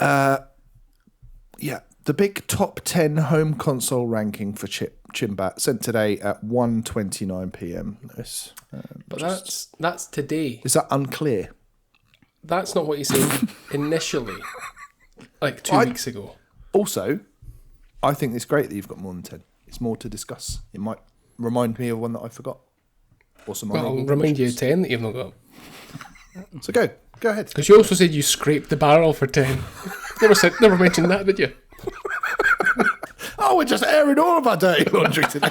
it. Yeah, the big top 10 home console ranking for Chimbat sent today at 1:29 p.m. Lewis. But that's today. Is that unclear? That's not what you said initially, like 2 weeks ago. Also, I think it's great that you've got more than 10. It's more to discuss. It might remind me of one that I forgot. Or some Well, I'll remind you of 10 that you've not got. So go ahead. Because you also said you scraped the barrel for 10. Never mentioned that, did you? Oh, we're just airing all of our dirty laundry today.